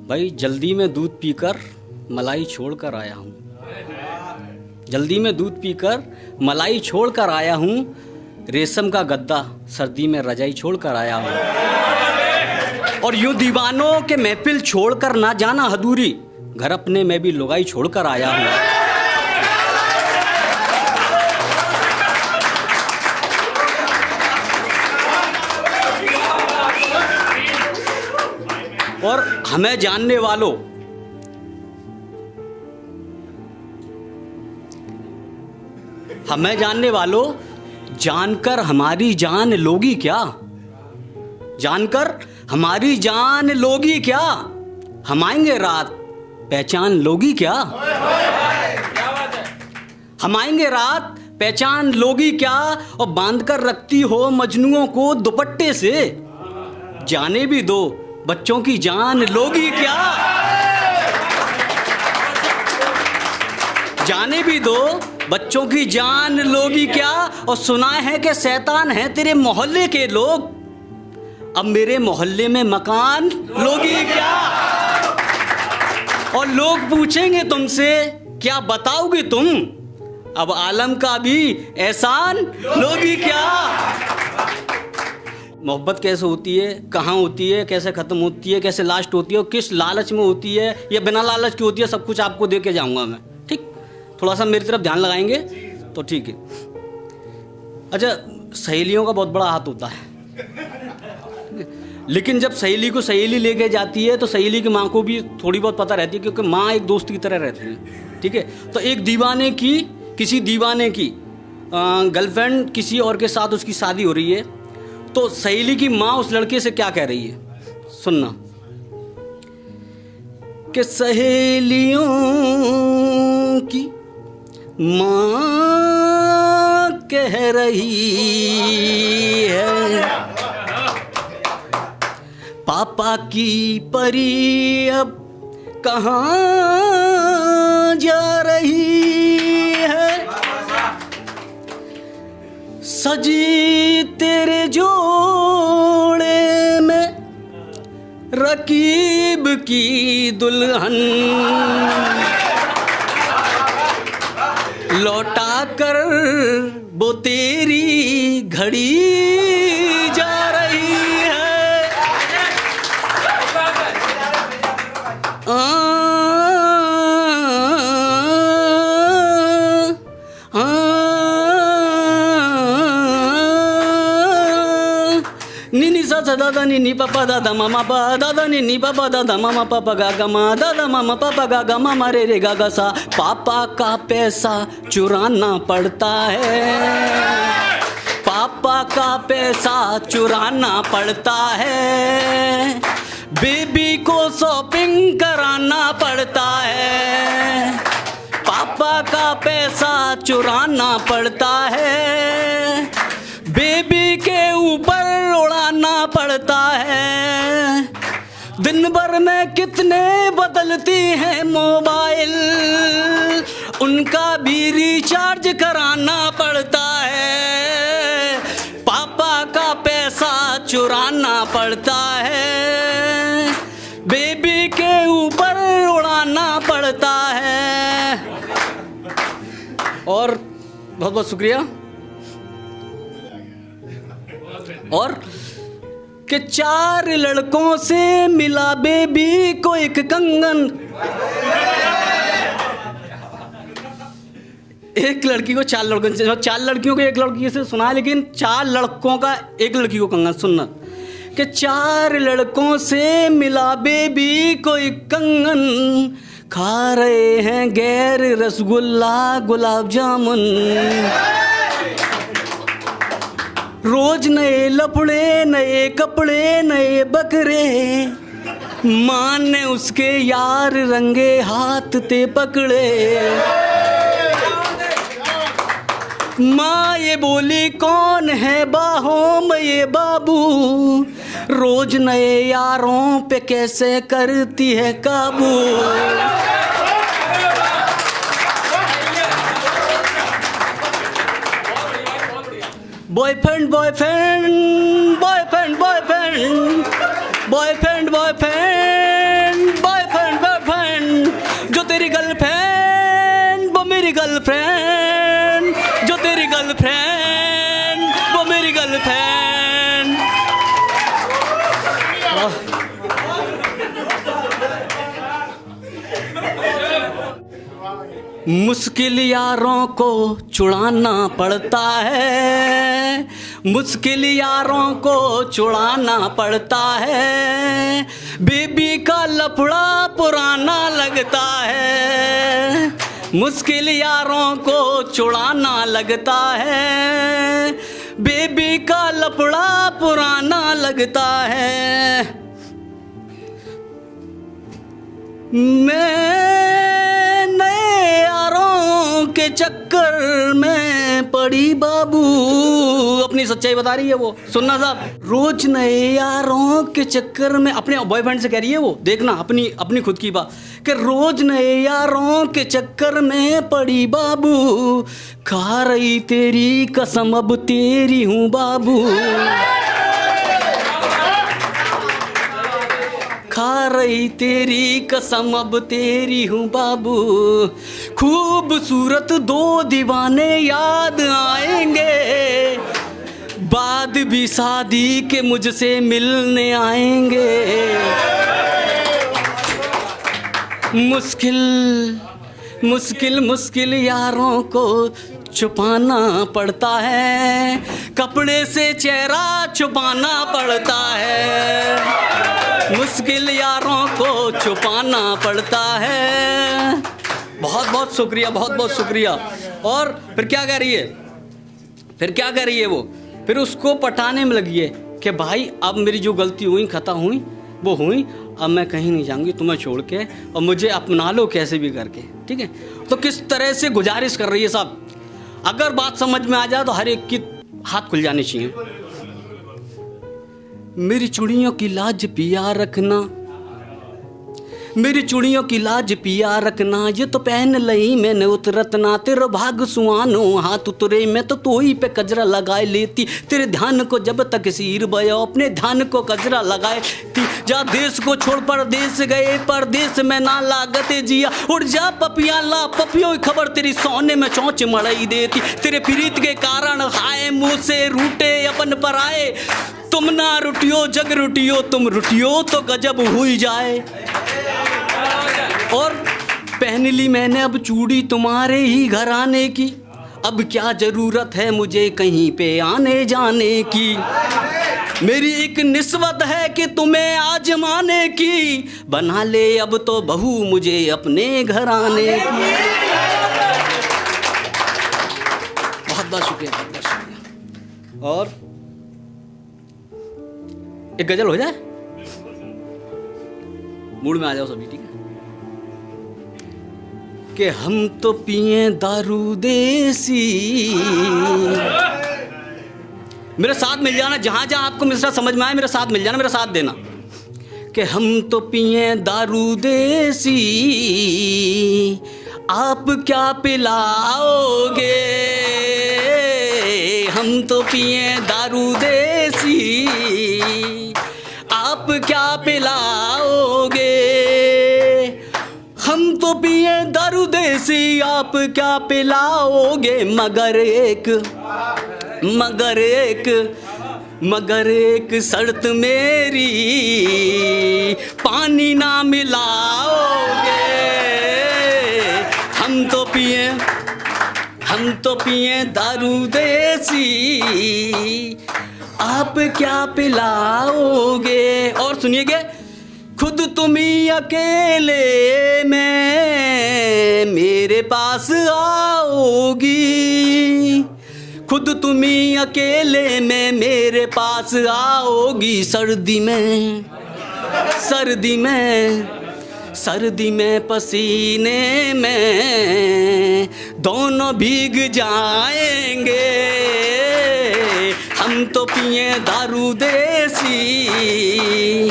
भाई जल्दी में दूध पीकर मलाई छोड़ कर आया हूँ, जल्दी में दूध पीकर मलाई छोड़ कर आया हूँ, रेशम का गद्दा सर्दी में रजाई छोड़ कर आया हूँ। और यूं दीवानों के महफिल छोड़ कर ना जाना हदूरी, घर अपने में भी लुगाई छोड़ कर आया हूँ। और हमें जानने वालों, हमें जानने वालों, जानकर हमारी जान लोगी क्या, जानकर हमारी जान लोगी क्या, हम आएंगे रात पहचान लोगी क्या, हम आएंगे रात पहचान लोगी क्या। और बांधकर रखती हो मजनुओं को दुपट्टे से, जाने भी दो बच्चों की जान लोगी क्या, जाने भी दो बच्चों की जान लोगी क्या। और सुना है कि शैतान है तेरे मोहल्ले के लोग, अब मेरे मोहल्ले में मकान लोगी क्या। और लोग पूछेंगे तुमसे क्या बताओगे तुम, अब आलम का भी एहसान लोगी क्या। मोहब्बत कैसे होती है, कहाँ होती है, कैसे ख़त्म होती है, कैसे लास्ट होती है, और किस लालच में होती है या बिना लालच की होती है, सब कुछ आपको दे के जाऊँगा मैं। ठीक, थोड़ा सा मेरी तरफ ध्यान लगाएंगे तो ठीक है। अच्छा, सहेलियों का बहुत बड़ा हाथ होता है, लेकिन जब सहेली को सहेली लेके जाती है तो सहेली की माँ को भी थोड़ी बहुत पता रहती है, क्योंकि माँ एक दोस्त की तरह रहती है। ठीक है, तो एक दीवाने की, किसी दीवाने की गर्लफ्रेंड किसी और के साथ उसकी शादी हो रही है, तो सहेली की माँ उस लड़के से क्या कह रही है, सुनना। कि सहेलियों की माँ कह रही है, पापा की परी अब कहाँ जा रही है, सजी तेरे जोड़े में रकीब की दुल्हन, लौटा कर वो तेरी घड़ी जा रही है। निनी सा दादा निनी पापा दादा मामा पा दादा निनी पापा दादा मामा पापा गा गा मा दादा मामा पापा गा गा मामा रे रे गा गा सा। पापा का पैसा चुराना पड़ता है, पापा का पैसा चुराना पड़ता है, बेबी को शॉपिंग कराना पड़ता है, पापा का पैसा चुराना पड़ता है, बेबी के ऊपर उड़ाना पड़ता है। दिन भर में कितने बदलती हैं मोबाइल, उनका भी रिचार्ज कराना पड़ता है, पापा का पैसा चुराना पड़ता है, बेबी के ऊपर उड़ाना पड़ता है। और बहुत बहुत शुक्रिया। और कि 4 लड़कों से मिला बेबी को एक कंगन, एक लड़की को 4 लड़कों से, 4 लड़कियों को एक लड़की से सुना, लेकिन 4 लड़कों का एक लड़की को कंगन। सुनना कि 4 लड़कों से मिला बेबी को एक कंगन, खा रहे हैं गैर रसगुल्ला गुलाब जामुन, रोज नए लफड़े नए कपड़े नए बकरे, माँ ने उसके यार रंगे हाथ ते पकड़े, माँ ये बोली कौन है बाहों में ये बाबू, रोज नए यारों पे कैसे करती है काबू। Boyfriend boyfriend boyfriend boyfriend boyfriend boyfriend boy girlfriend, वो मेरी गर्लफ्रेंड। मुश्किल यारों को छुड़ाना पड़ता है, मुश्किल यारों को छुड़ाना पड़ता है, बेबी का लफड़ा पुराना लगता है, मुश्किल यारों को छुड़ाना लगता है, बेबी का लफड़ा पुराना लगता है। मैं नए यारों के चक्कर में पड़ी बाबू, अपनी सच्चाई बता रही है वो, सुनना साहब। रोज नए यारों के चक्कर में, अपने बॉयफ्रेंड से कह रही है वो, देखना अपनी खुद की बात, कि रोज नए यारों के चक्कर में पड़ी बाबू, खा रही तेरी कसम अब तेरी हूँ बाबू, खा रही तेरी कसम अब तेरी हूँ बाबू। खूबसूरत दो दीवाने याद आएंगे, बाद भी शादी के मुझसे मिलने आएंगे। मुश्किल यारों को छुपाना पड़ता है, कपड़े से चेहरा छुपाना पड़ता है, मुश्किल यारों को छुपाना पड़ता है। बहुत बहुत शुक्रिया, बहुत बहुत शुक्रिया। और फिर क्या कह रही है, वो फिर उसको पटाने में लगी है कि भाई अब मेरी जो गलती हुई, खता हुई वो हुई, अब मैं कहीं नहीं जाऊंगी तुम्हें छोड़ के, और मुझे अपना लो कैसे भी करके, ठीक है। तो किस तरह से गुजारिश कर रही है साहब, अगर बात समझ में आ जाए तो हर एक की हाथ खुल जाने चाहिए। मेरी चूड़ियों की लाज पिया रखना, मेरी चूड़ियों की लाज पिया रखना, ये तो पहन लई मैंने उतरतना, तेरा भाग सुहानो हाथ उतरे मैं तो तोही पे कजरा लगाए लेती, तेरे ध्यान को जब तक सिर बयो अपने ध्यान को कजरा लगाए थी, जा देश को छोड़ परदेश गए परदेश में ना लागते जिया, उड़ जा पपिया ला पपियों की खबर तेरी सोने में चौंच मड़ाई देती, तेरे प्रीत के कारण हाय मुँह से रूटे अपन पर आए, तुम ना रुटियो जग रुटियो, तुम रुटियो तो गजब हुई जाए। और पहन ली मैंने अब चूड़ी तुम्हारे ही घर आने की, अब क्या जरूरत है मुझे कहीं पे आने जाने की, मेरी एक निस्बत है कि तुम्हें आजमाने की, बना ले अब तो बहू मुझे अपने घर आने की। बहुत बहुत शुक्रिया, बहुत बहुत शुक्रिया। और एक गजल हो जाए, मूड में आ जाओ सभी, ठीक है। कि हम तो पिए दारू देसी, मेरे साथ मिल जाना, जहां जहां आपको मिसरा समझ में आए मेरे साथ मिल जाना, मेरा साथ देना। कि हम तो पिए दारू देसी, आप क्या पिलाओगे, हम तो पिए दारू देसी, आप क्या पिलाओगे, हम तो पिए दारू देसी, आप क्या पिलाओगे, मगर एक शर्त मेरी, पानी ना मिलाओगे, हम तो पिए दारू देसी, आप क्या पिलाओगे। और सुनिएगा, खुद तुम ही अकेले में मेरे पास आओगी, खुद तुम ही अकेले में मेरे पास आओगी, सर्दी में पसीने में दोनों भीग जाएंगे, हम तो पिए दारू देसी,